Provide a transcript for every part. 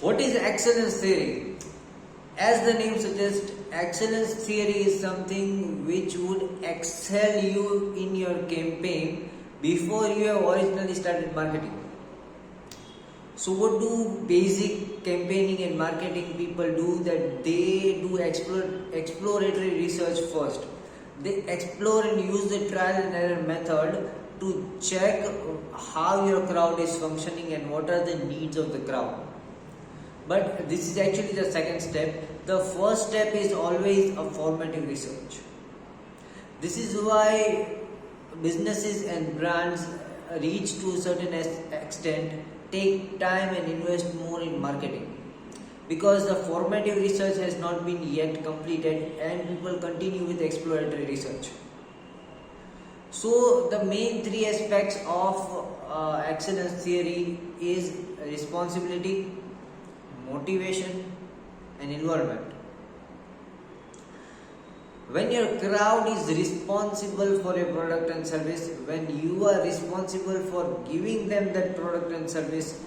What is excellence theory? As the name suggests, excellence theory is something which would excel you in your campaign before you have originally started marketing. So what do basic campaigning and marketing people do? That they do exploratory research first. They explore and use the trial and error method to check how your crowd is functioning and what are the needs of the crowd. But this is actually the second step. The first step is always a formative research. This is why businesses and brands reach to a certain extent take time and invest more in marketing, because the formative research has not been yet completed and people continue with exploratory research. So the main three aspects of excellence theory is responsibility, motivation and involvement. When your crowd is responsible for a product and service, when you are responsible for giving them that product and service,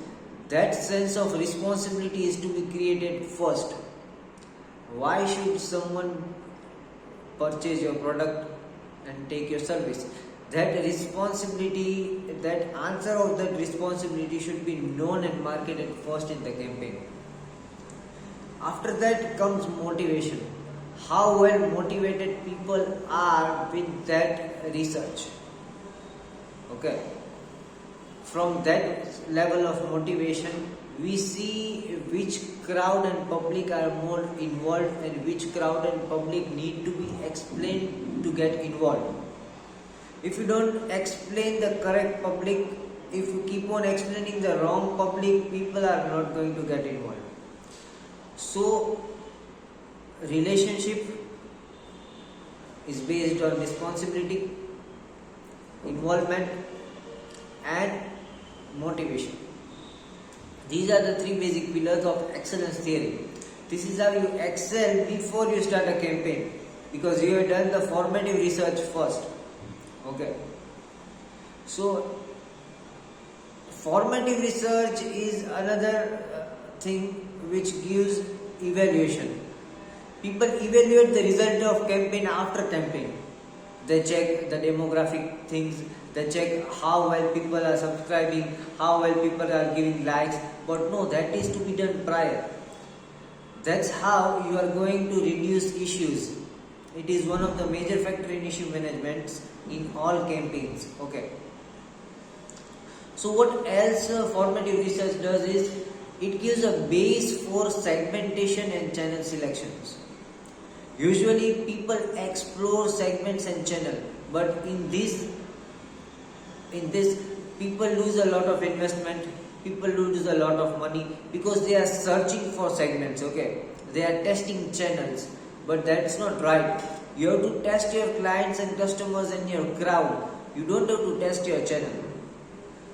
that sense of responsibility is to be created first. Why should someone purchase your product and take your service? That responsibility, that answer of that responsibility should be known and marketed first in the campaign. After that comes motivation. How well motivated people are with that research. Okay. From that level of motivation, we see which crowd and public are more involved and which crowd and public need to be explained to get involved. If you don't explain the correct public, if you keep on explaining the wrong public, people are not going to get involved. So, relationship is based on responsibility, involvement and motivation. These are the three basic pillars of excellence theory. This is how you excel before you start a campaign, because you have done the formative research first. Okay. So, formative research is another thing which gives evaluation. People evaluate the result of campaign after campaign. They check the demographic things, they check how well people are subscribing, how well people are giving likes, but no, that is to be done prior. That's how you are going to reduce issues. It is one of the major factor in issue management in all campaigns. Okay. So what else formative research does is it gives a base for segmentation and channel selections. Usually people explore segments and channel, but in this people lose a lot of investment, people lose a lot of money because they are searching for segments. Okay, they are testing channels, but that's not right. You have to test your clients and customers and your crowd. You don't have to test your channel.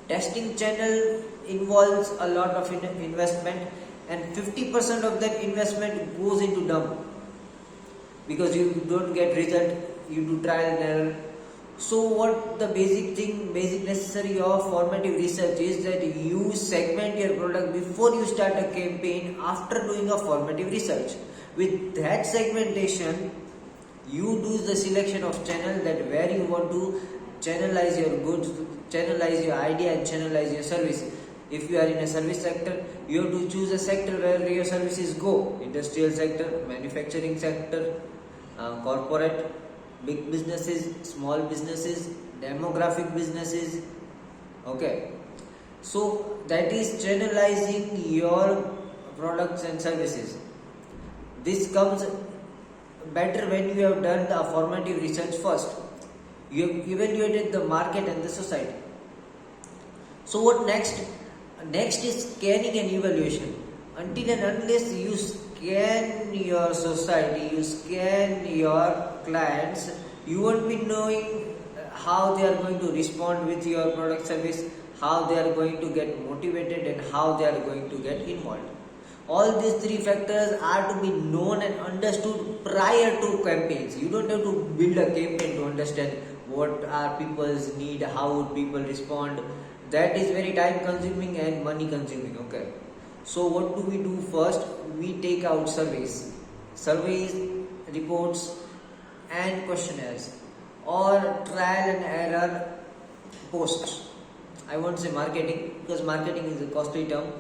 Testing channel involves a lot of investment, and 50% of that investment goes into dump, because you don't get result, you do trial and error. So what the basic necessary of formative research is that you segment your product before you start a campaign after doing a formative research. With that segmentation, you do the selection of channel, that where you want to channelize your goods, channelize your idea and channelize your service. If you are in a service sector, you have to choose a sector where your services go. Industrial sector, manufacturing sector, corporate, big businesses, small businesses, demographic businesses. Okay. So that is channelizing your products and services. This comes better when you have done the formative research first. You have evaluated the market and the society. So what next? Next is scanning and evaluation. Until and unless you scan your society, you scan your clients, you won't be knowing how they are going to respond with your product service, how they are going to get motivated and how they are going to get involved. All these three factors are to be known and understood prior to campaigns. You don't have to build a campaign to understand what are people's need, how would people respond. That is very time consuming and money consuming. Okay. So what do we do first? We take out surveys, reports and questionnaires, or trial and error posts. I won't say marketing because marketing is a costly term.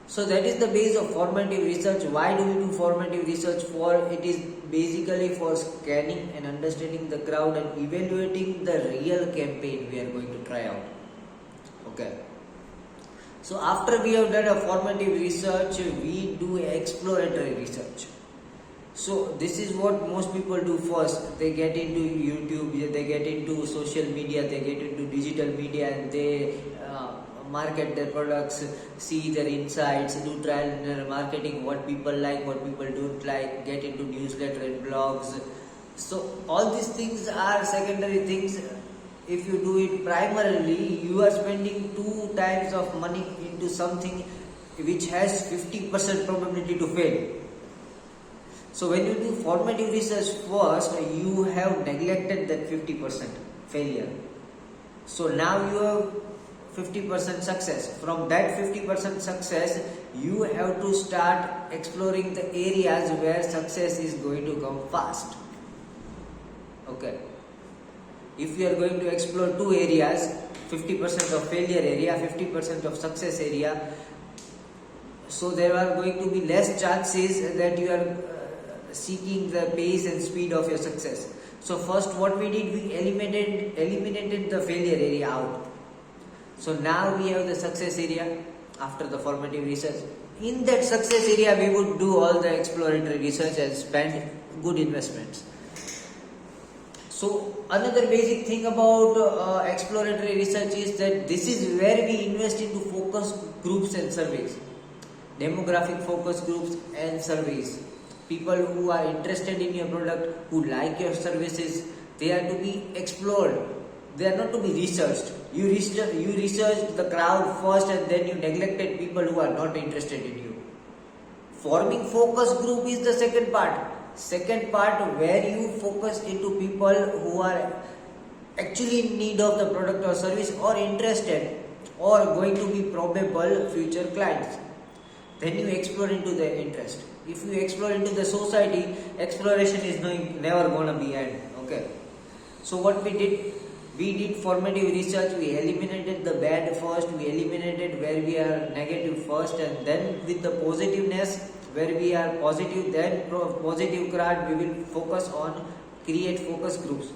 So that is the base of formative research. Why do we do formative research for? It is basically for scanning and understanding the crowd and evaluating the real campaign we are going to try out. Okay. So after we have done a formative research, we do exploratory research. So this is what most people do first. They get into YouTube, they get into social media, they get into digital media, and they market their products, see their insights, do trial and error marketing, what people like, what people don't like, get into newsletter and blogs. So all these things are secondary things. If you do it primarily, you are spending 2 times of money into something which has 50% probability to fail. So when you do formative research first, you have neglected that 50% failure. So now you have 50% success. From that 50% success, you have to start exploring the areas where success is going to come fast. Okay. If you are going to explore 2 areas, 50% of failure area, 50% of success area, so there are going to be less chances that you are seeking the pace and speed of your success. So first what we did, we eliminated the failure area out. So now we have the success area after the formative research. In that success area, we would do all the exploratory research and spend good investments. So another basic thing about exploratory research is that this is where we invest into focus groups and surveys, demographic focus groups and surveys. People who are interested in your product, who like your services, they are to be explored. They are not to be researched. You researched the crowd first and then you neglected people who are not interested in you. Forming focus group is the second part. Second part where you focus into people who are actually in need of the product or service or interested or going to be probable future clients. Then you explore into their interest. If you explore into the society, exploration is never gonna be end. Okay. So what we did formative research. We eliminated the bad first. We eliminated where we are negative first, and then with the positiveness, where we are positive, then positive crowd, we will focus on create focus groups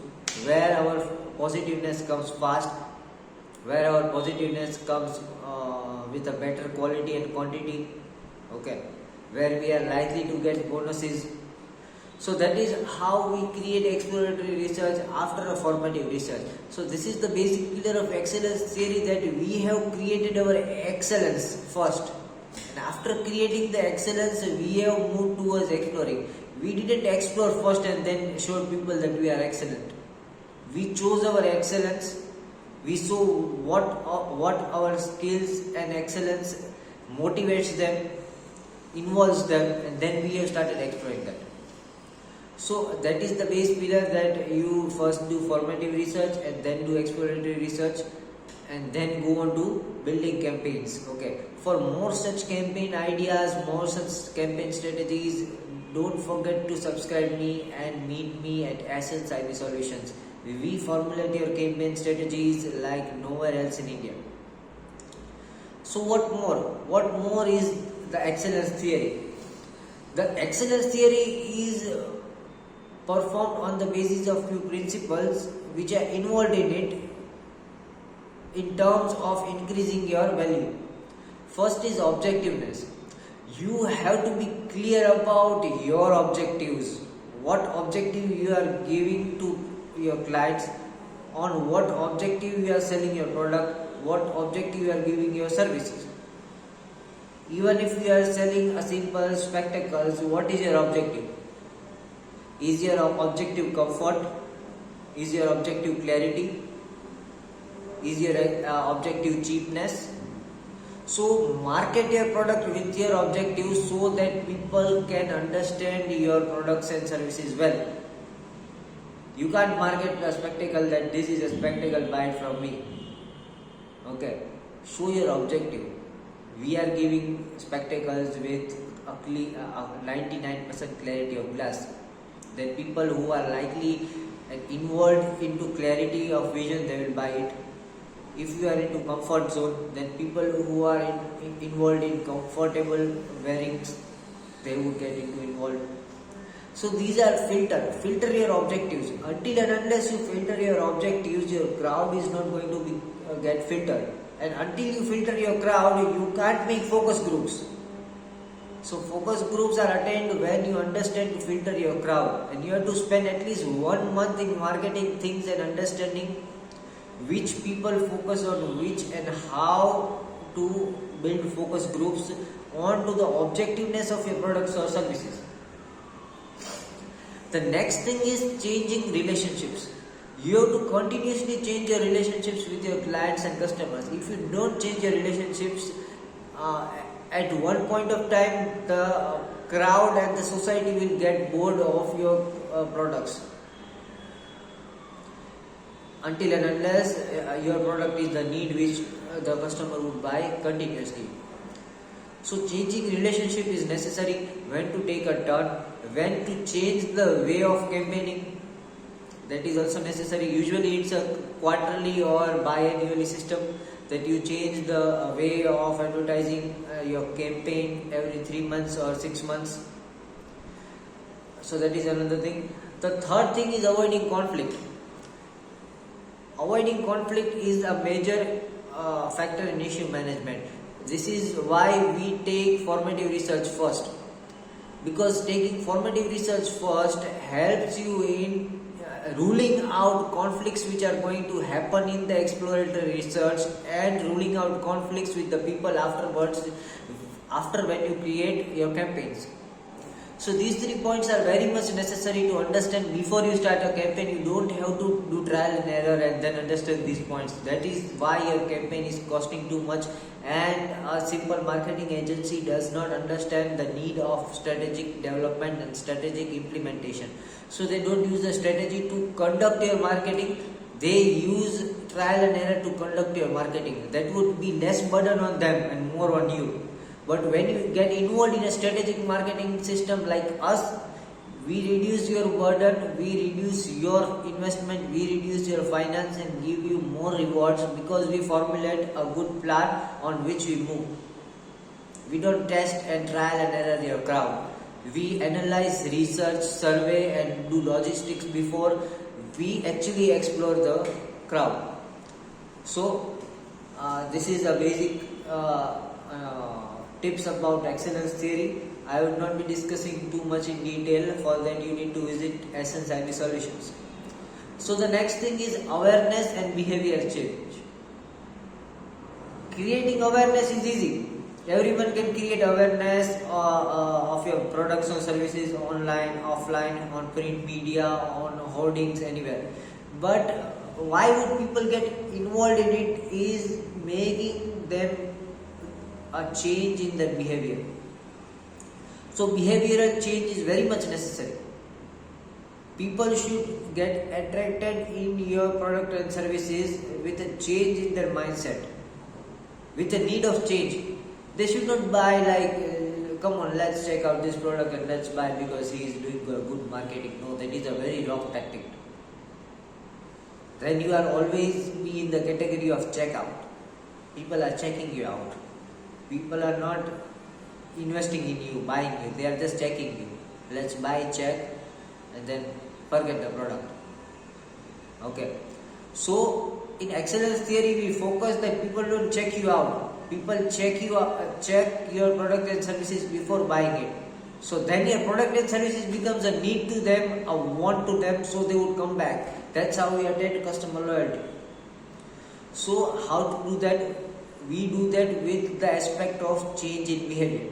where our positiveness comes fast, where our positiveness comes with a better quality and quantity. Okay, where we are likely to get bonuses. So that is how we create exploratory research after a formative research. So this is the basic pillar of excellence theory, that we have created our excellence first. And after creating the excellence, we have moved towards exploring. We didn't explore first and then showed people that we are excellent. We chose our excellence. We saw what our skills and excellence motivates them, involves them, and then we have started exploring that. So that is the base pillar, that you first do formative research and then do exploratory research and then go on to building campaigns. Okay. For more such campaign ideas, more such campaign strategies, don't forget to subscribe me and meet me at Essence IB Solutions. We formulate your campaign strategies like nowhere else in India. So what more? What more is the excellence theory? The excellence theory is performed on the basis of few principles which are involved in it in terms of increasing your value. First is objectiveness. You have to be clear about your objectives. What objective you are giving to your clients, on what objective you are selling your product, what objective you are giving your services. Even if you are selling a simple spectacles, what is your objective? Is your objective comfort? Is your objective clarity? Is your objective cheapness? So market your product with your objectives so that people can understand your products and services well. You can't market a spectacle that this is a spectacle, buy it from me. Okay. Show your objective. We are giving spectacles with a 99% clarity of glass. Then people who are likely and involved into clarity of vision, they will buy it. If you are into comfort zone, then people who are involved in comfortable wearings, they would get into involved. So these are filter your objectives. Until and unless you filter your objectives, your crowd is not going to be get filtered. And until you filter your crowd, you can't make focus groups. So focus groups are attained when you understand to filter your crowd, and you have to spend at least 1 month in marketing things and understanding which people focus on which and how to build focus groups on to the objectiveness of your products or services. The next thing is changing relationships. You have to continuously change your relationships with your clients and customers. If you don't change your relationships, at one point of time, the crowd and the society will get bored of your products. Until and unless your product is the need which the customer would buy continuously. So changing relationship is necessary. When to take a turn, when to change the way of campaigning, that is also necessary. Usually it's a quarterly or biannually system that you change the way of advertising your campaign every 3 months or 6 months. So that is another thing. The third thing is avoiding conflict. Avoiding conflict is a major factor in issue management. This is why we take formative research first. Because taking formative research first helps you in ruling out conflicts which are going to happen in the exploratory research, and ruling out conflicts with the people afterwards, after when you create your campaigns. So these 3 points are very much necessary to understand before you start a campaign. You don't have to do trial and error and then understand these points. That is why your campaign is costing too much, and a simple marketing agency does not understand the need of strategic development and strategic implementation. So they don't use the strategy to conduct your marketing. They use trial and error to conduct your marketing. That would be less burden on them and more on you. But when you get involved in a strategic marketing system like us, we reduce your burden, we reduce your investment, we reduce your finance and give you more rewards, because we formulate a good plan on which we move. We don't test and trial and error your crowd. We analyze, research, survey and do logistics before we actually explore the crowd. So this is a basic tips about excellence theory. I would not be discussing too much in detail. For that you need to visit Essence IB Solutions. So the next thing is awareness and behavior change. Creating awareness is easy. Everyone can create awareness of your products or services online, offline, on print media, on hoardings, anywhere. But why would people get involved in it is making them a change in their behavior. So behavioral change is very much necessary. People should get attracted in your product and services with a change in their mindset, with a need of change. They should not buy like, come on, let's check out this product and let's buy because he is doing good marketing. No, that is a very wrong tactic. Then you are always be in the category of checkout. People are checking you out. People are not investing in you, buying you. They are just checking you. Let's buy, check, and then forget the product. Okay. So in excellence theory, we focus that people don't check you out. People check you out, check your product and services before buying it. So then your product and services becomes a need to them, a want to them, so they would come back. That's how we attain customer loyalty. So how to do that? We do that with the aspect of change in behavior.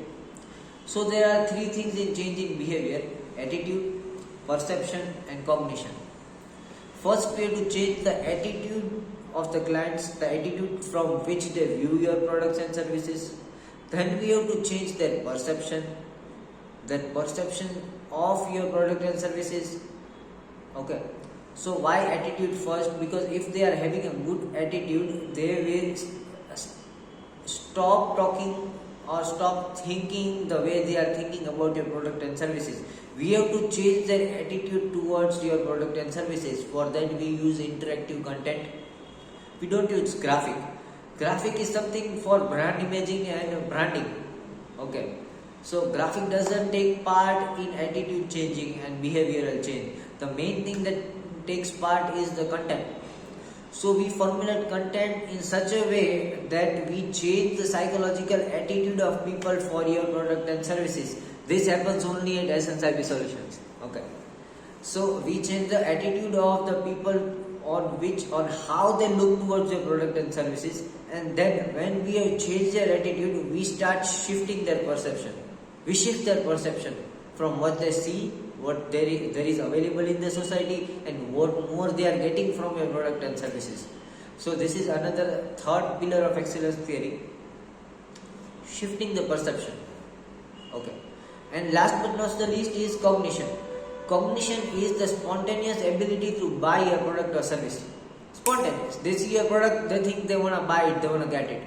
So there are 3 things in change in behavior: attitude, perception and cognition. First, we have to change the attitude of the clients, the attitude from which they view your products and services. Then we have to change their perception, that perception of your product and services. Okay. So why attitude first? Because if they are having a good attitude, they will stop talking or stop thinking the way they are thinking about your product and services. We have to change their attitude towards your product and services. For that we use interactive content. We don't use graphic. Graphic is something for brand imaging and branding. Okay. So graphic doesn't take part in attitude changing and behavioral change. The main thing that takes part is the content. So we formulate content in such a way that we change the psychological attitude of people for your product and services. This happens only at Essence IP Solutions. Okay. So we change the attitude of the people on how they look towards your product and services, and then when we have changed their attitude, we start shifting their perception. We shift their perception from what they see, what there is available in the society, and what more they are getting from your product and services. So this is another third pillar of excellence theory, shifting the perception. Okay. And last but not the least is cognition. Cognition is the spontaneous ability to buy a product or service. Spontaneous. They see a product, they think they want to buy it, they want to get it.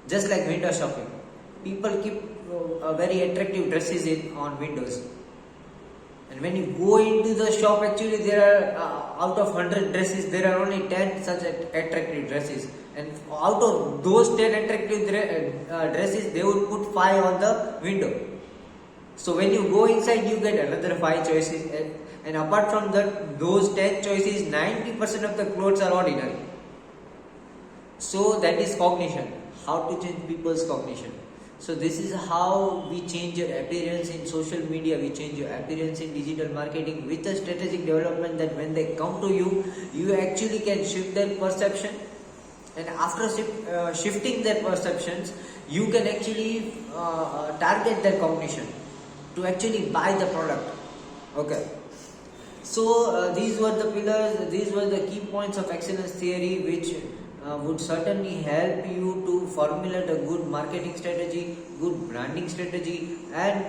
Just like window shopping. People keep very attractive dresses on windows. And when you go into the shop, actually there are out of 100 dresses, there are only 10 such attractive dresses. And out of those 10 attractive dresses, they would put 5 on the window. So when you go inside, you get another 5 choices, and apart from that, those 10 choices, 90% of the clothes are ordinary. So that is cognition. How to change people's cognition. So this is how we change your appearance in social media, we change your appearance in digital marketing with a strategic development, that when they come to you, you actually can shift their perception, and after shifting their perceptions, you can actually target their cognition to actually buy the product. Okay. So these were the pillars, these were the key points of excellence theory, which would certainly help you to formulate a good marketing strategy, good branding strategy, and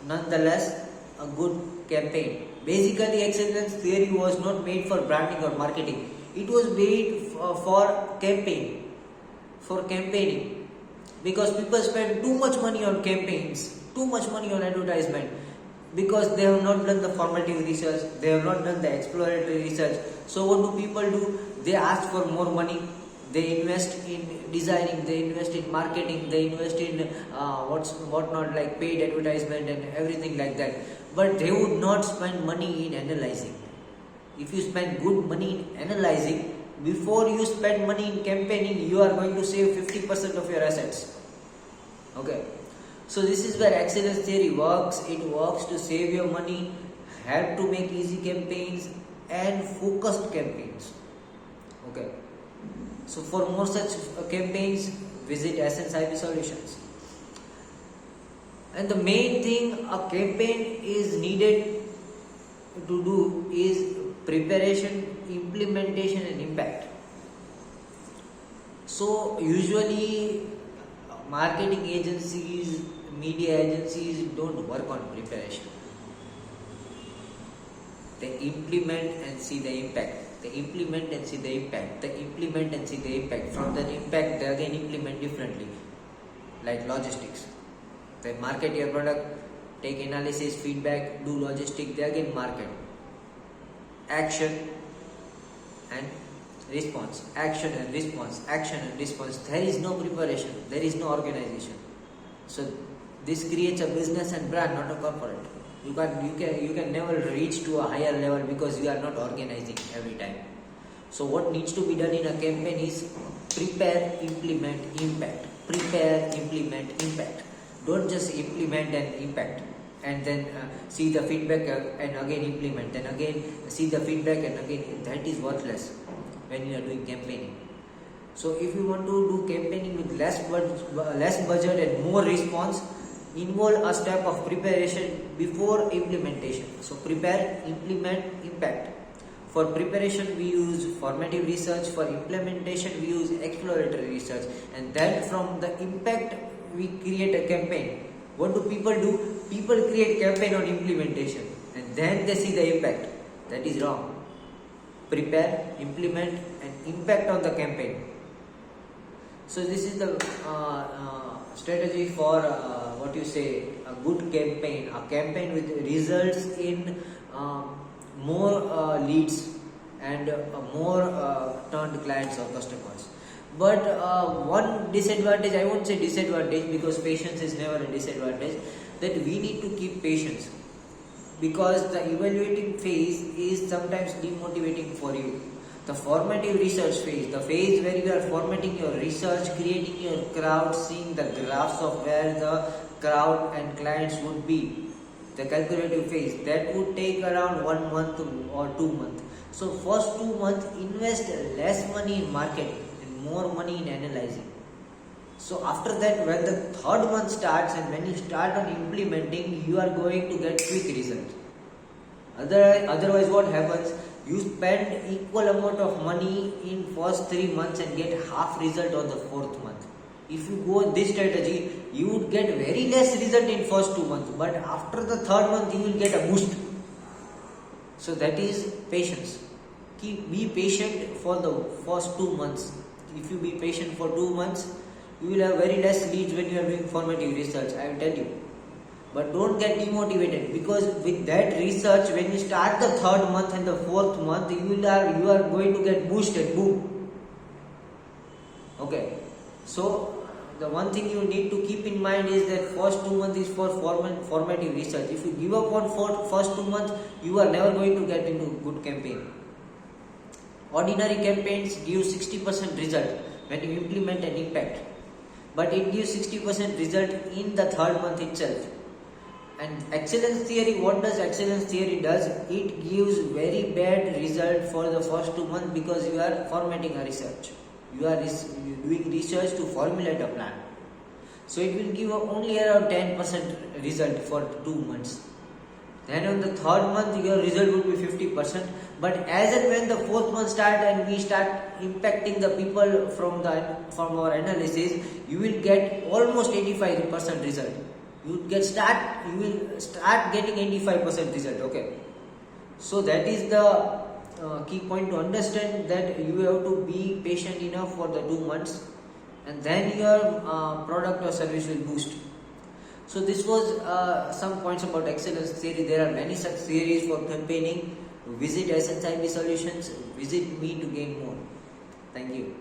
nonetheless a good campaign. Basically, excellence theory was not made for branding or marketing. It was made for campaigning, because people spend too much money on campaigns, too much money on advertisement, because they have not done the formative research, they have not done the exploratory research. So what do people do? They ask for more money, they invest in designing, they invest in marketing, they invest in whatnot, like paid advertisement and everything like that. But they would not spend money in analyzing. If you spend good money in analyzing, before you spend money in campaigning, you are going to save 50% of your assets. Okay. So this is where excellence theory works. It works to save your money, help to make easy campaigns and focused campaigns. Okay. So for more such campaigns, visit Essence IP Solutions. And the main thing a campaign is needed to do is preparation, implementation and impact. So usually marketing agencies, media agencies don't work on preparation. They implement and see the impact. They implement and see the impact. They implement and see the impact. From that impact, they again implement differently. Like logistics. They market your product, take analysis, feedback, do logistics, they again market. Action and response. Action and response. Action and response. There is no preparation. There is no organization. So this creates a business and brand, not a corporate. You can never reach to a higher level because you are not organizing every time. So what needs to be done in a campaign is prepare, implement, impact. Prepare, implement, impact. Don't just implement and impact and then see the feedback and again implement, then again see the feedback and again. That is worthless when you are doing campaigning. So if you want to do campaigning with less budget and more response, involve a step of preparation before implementation. So prepare, implement, impact. For preparation we use formative research, for implementation we use exploratory research, and then from the impact we create a campaign. What do? People create campaign on implementation and then they see the impact. That is wrong. Prepare, implement and impact on the campaign. So this is the strategy for what you say, a good campaign, a campaign with results in more leads and more turned clients or customers. But one disadvantage, I won't say disadvantage because patience is never a disadvantage, that we need to keep patience, because the evaluating phase is sometimes demotivating for you. The formative research phase, the phase where you are formatting your research, creating your crowd, seeing the graphs of where the crowd and clients would be, the calculative phase, that would take around 1 month or 2 months. So first 2 months invest less money in marketing and more money in analyzing. So after that, when the third month starts and when you start on implementing, you are going to get quick result. Otherwise what happens, you spend equal amount of money in first 3 months and get half result on the fourth month. If you go on this strategy, you would get very less result in first 2 months, but after the third month you will get a boost. So that is patience. Be patient for the first 2 months. If you be patient for 2 months, you will have very less leads when you are doing formative research, I will tell you. But don't get demotivated, because with that research, when you start the third month and the fourth month, you are going to get boosted, boom. Okay, so the one thing you need to keep in mind is that first 2 months is for formative research. If you give up on first 2 months, you are never going to get into good campaign. Ordinary campaigns give 60% result when you implement an impact, but it gives 60% result in the third month itself. And excellence theory, what does excellence theory does? It gives very bad result for the first 2 months, because you are formatting a research. You are doing research to formulate a plan. So it will give only around 10% result for 2 months. Then on the third month, your result would be 50%. But as and when the fourth month start and we start impacting the people from our analysis, you will get almost 85% result. You will start getting 85% result. Okay. So that is the key point to understand, that you have to be patient enough for the 2 months, and then your product or service will boost. So this was some points about excellence theory. There are many such theories for campaigning. Visit SSIB Solutions. Visit me to gain more. Thank you.